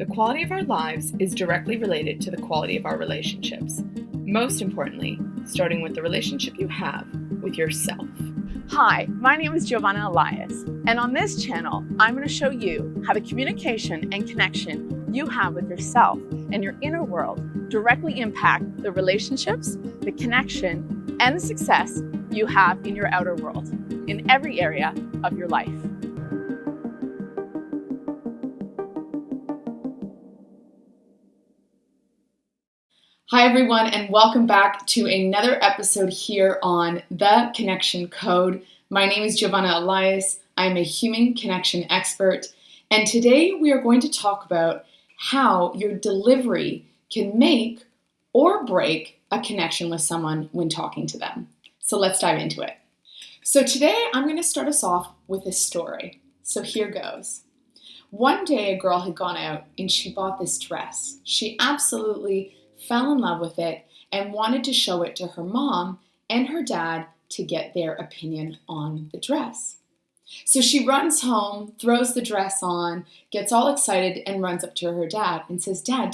The quality of our lives is directly related to the quality of our relationships. Most importantly, starting with the relationship you have with yourself. Hi, my name is Giovanna Elias, and on this channel, I'm going to show you how the communication and connection you have with yourself and your inner world directly impact the relationships, the connection, and the success you have in your outer world, in every area of your life. Hi everyone, and welcome back to another episode here on The Connection Code. My name is Giovanna Elias. I'm a human connection expert, and today we are going to talk about how your delivery can make or break a connection with someone when talking to them. So let's dive into it. So today I'm going to start us off with a story. So here goes. One day a girl had gone out and she bought this dress. She absolutely fell in love with it and wanted to show it to her mom and her dad to get their opinion on the dress. So she runs home, throws the dress on, gets all excited and runs up to her dad and says, Dad,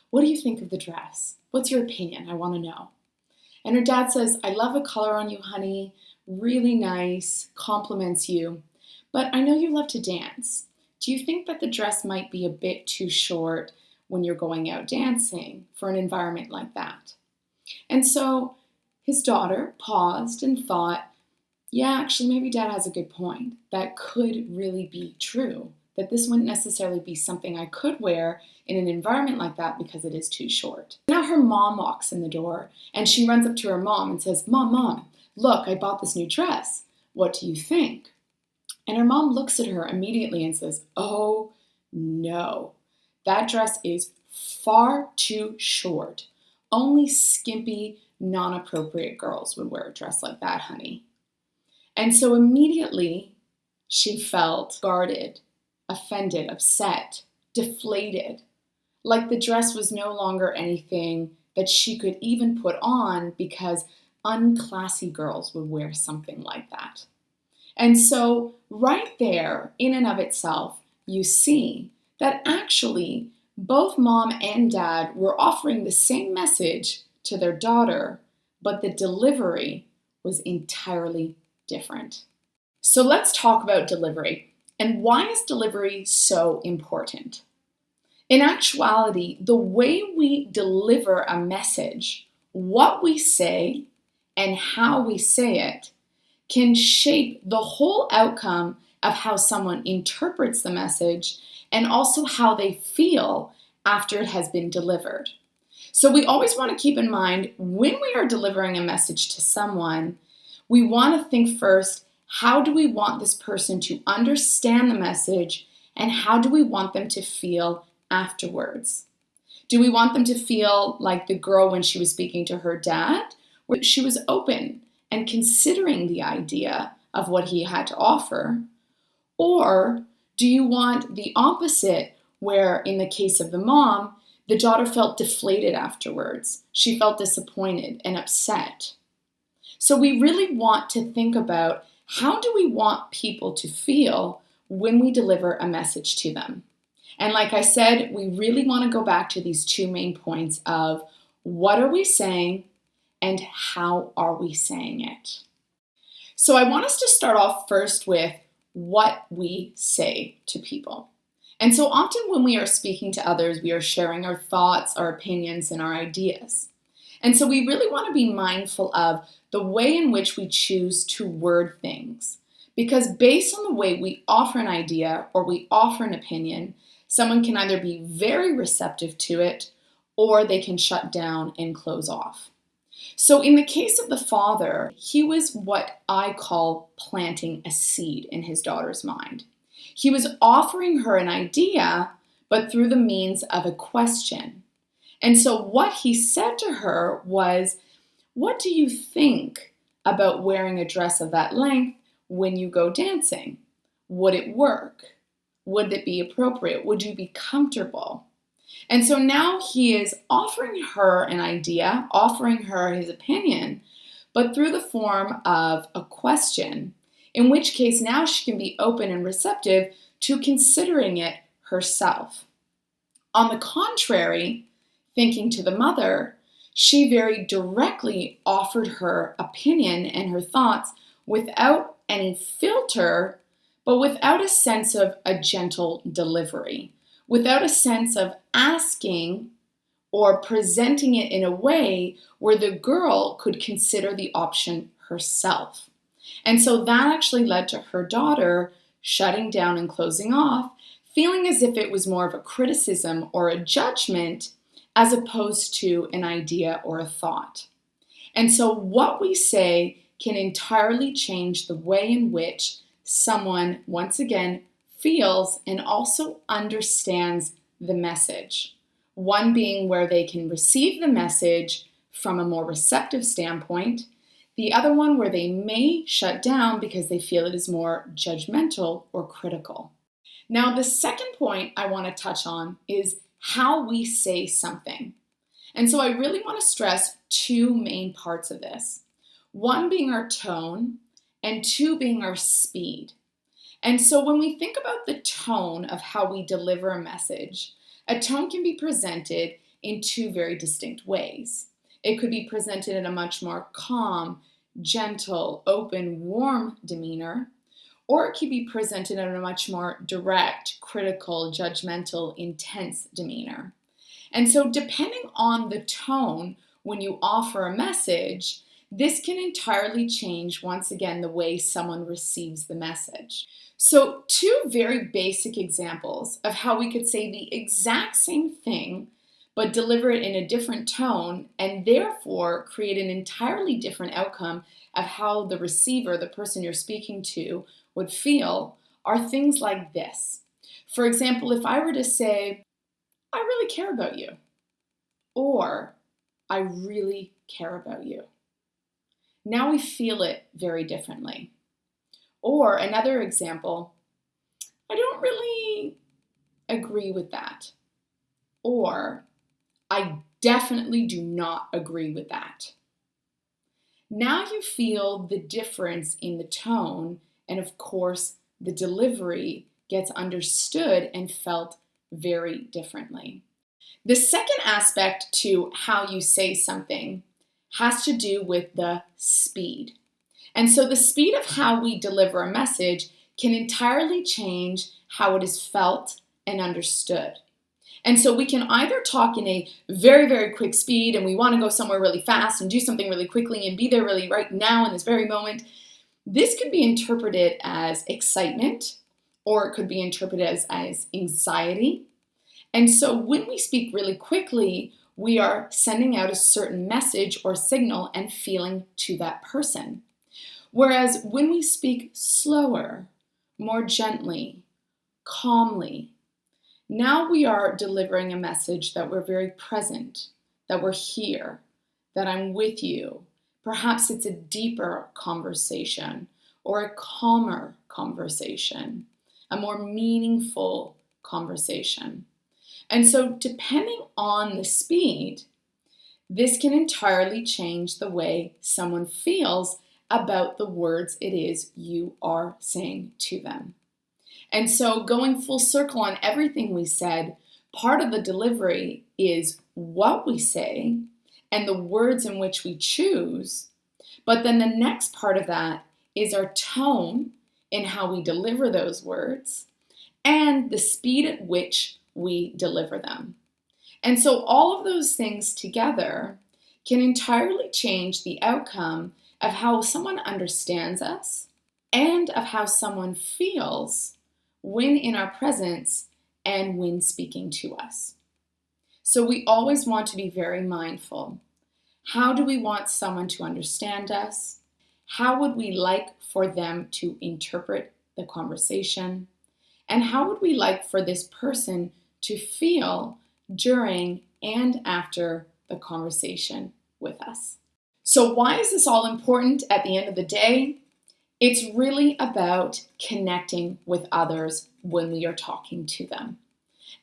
what do you think of the dress? What's your opinion? I want to know. And her dad says, I love the color on you, honey. Really nice, compliments you. But I know you love to dance. Do you think that the dress might be a bit too short when you're going out dancing for an environment like that? And so his daughter paused and thought, yeah, actually, maybe Dad has a good point. That could really be true, that this wouldn't necessarily be something I could wear in an environment like that because it is too short. Now her mom walks in the door and she runs up to her mom and says, Mom, look, I bought this new dress. What do you think? And her mom looks at her immediately and says, oh no. That dress is far too short. Only skimpy, non-appropriate girls would wear a dress like that, honey. And so immediately she felt guarded, offended, upset, deflated, like the dress was no longer anything that she could even put on because unclassy girls would wear something like that. And so right there, in and of itself, you see that actually both mom and dad were offering the same message to their daughter, but the delivery was entirely different. So let's talk about delivery. And why is delivery so important? In actuality, the way we deliver a message, what we say, and how we say it can shape the whole outcome of how someone interprets the message and also how they feel after it has been delivered. So we always want to keep in mind when we are delivering a message to someone, we want to think first, how do we want this person to understand the message and how do we want them to feel afterwards? Do we want them to feel like the girl when she was speaking to her dad, where she was open and considering the idea of what he had to offer? Or do you want the opposite, where in the case of the mom, the daughter felt deflated afterwards? She felt disappointed and upset. So we really want to think about how do we want people to feel when we deliver a message to them? And like I said, we really want to go back to these two main points of what are we saying and how are we saying it? So I want us to start off first with what we say to people. And so often when we are speaking to others, we are sharing our thoughts, our opinions, and our ideas. And so we really want to be mindful of the way in which we choose to word things. Because based on the way we offer an idea or we offer an opinion, someone can either be very receptive to it or they can shut down and close off. So in the case of the father, he was what I call planting a seed in his daughter's mind. He was offering her an idea, but through the means of a question. And so what he said to her was, what do you think about wearing a dress of that length when you go dancing? Would it work? Would it be appropriate? Would you be comfortable? And so now he is offering her an idea, offering her his opinion, but through the form of a question, in which case now she can be open and receptive to considering it herself. On the contrary, thinking to the mother, she very directly offered her opinion and her thoughts without any filter, but without a sense of a gentle delivery, without a sense of asking or presenting it in a way where the girl could consider the option herself. And so that actually led to her daughter shutting down and closing off, feeling as if it was more of a criticism or a judgment as opposed to an idea or a thought. And so what we say can entirely change the way in which someone, once again, feels and also understands the message. One being where they can receive the message from a more receptive standpoint, the other one where they may shut down because they feel it is more judgmental or critical. Now, the second point I want to touch on is how we say something. And so I really want to stress two main parts of this. One being our tone, and two being our speed. And so when we think about the tone of how we deliver a message, a tone can be presented in two very distinct ways. It could be presented in a much more calm, gentle, open, warm demeanor, or it could be presented in a much more direct, critical, judgmental, intense demeanor. And so depending on the tone when you offer a message, this can entirely change, once again, the way someone receives the message. So two very basic examples of how we could say the exact same thing, but deliver it in a different tone and therefore create an entirely different outcome of how the receiver, the person you're speaking to, would feel are things like this. For example, if I were to say, I really care about you, or I really care about you. Now we feel it very differently. Or another example, I don't really agree with that. Or I definitely do not agree with that. Now you feel the difference in the tone, and of course, the delivery gets understood and felt very differently. The second aspect to how you say something has to do with the speed. And so the speed of how we deliver a message can entirely change how it is felt and understood. And so we can either talk in a very, very quick speed and we want to go somewhere really fast and do something really quickly and be there really right now in this very moment. This could be interpreted as excitement, or it could be interpreted as anxiety. And so when we speak really quickly, we are sending out a certain message or signal and feeling to that person. Whereas when we speak slower, more gently, calmly, now we are delivering a message that we're very present, that we're here, that I'm with you. Perhaps it's a deeper conversation or a calmer conversation, a more meaningful conversation. And so depending on the speed, this can entirely change the way someone feels about the words it is you are saying to them. And so going full circle on everything we said, part of the delivery is what we say and the words in which we choose. But then the next part of that is our tone in how we deliver those words and the speed at which we deliver them. And so all of those things together can entirely change the outcome of how someone understands us and of how someone feels when in our presence and when speaking to us. So we always want to be very mindful. How do we want someone to understand us? How would we like for them to interpret the conversation? And how would we like for this person to feel during and after the conversation with us? So why is this all important at the end of the day? It's really about connecting with others when we are talking to them.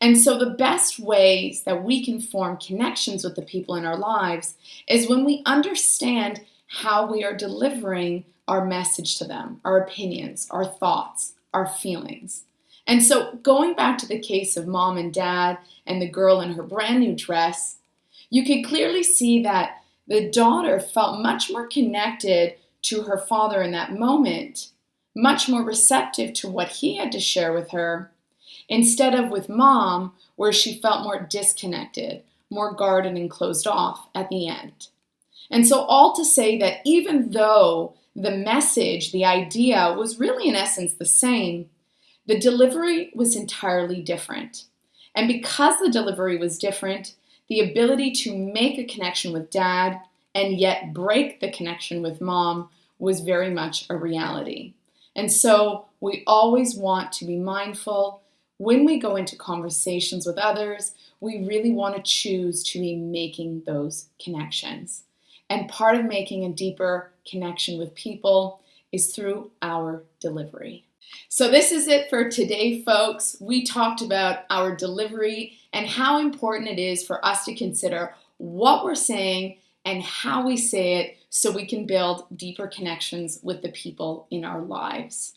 And so the best ways that we can form connections with the people in our lives is when we understand how we are delivering our message to them, our opinions, our thoughts, our feelings. And so going back to the case of mom and dad and the girl in her brand new dress, you can clearly see that the daughter felt much more connected to her father in that moment, much more receptive to what he had to share with her, instead of with mom, where she felt more disconnected, more guarded and closed off at the end. And so all to say that even though the message, the idea was really in essence the same, the delivery was entirely different. And because the delivery was different, the ability to make a connection with dad and yet break the connection with mom was very much a reality. And so we always want to be mindful when we go into conversations with others, we really want to choose to be making those connections. And part of making a deeper connection with people is through our delivery. So this is it for today, folks. We talked about our delivery and how important it is for us to consider what we're saying and how we say it so we can build deeper connections with the people in our lives.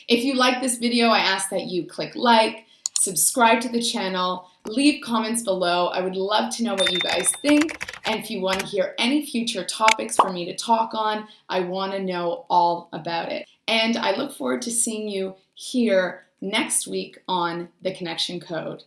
If you like this video, I ask that you click like, subscribe to the channel, leave comments below. I would love to know what you guys think. And if you want to hear any future topics for me to talk on, I want to know all about it. And I look forward to seeing you here next week on The Connection Code.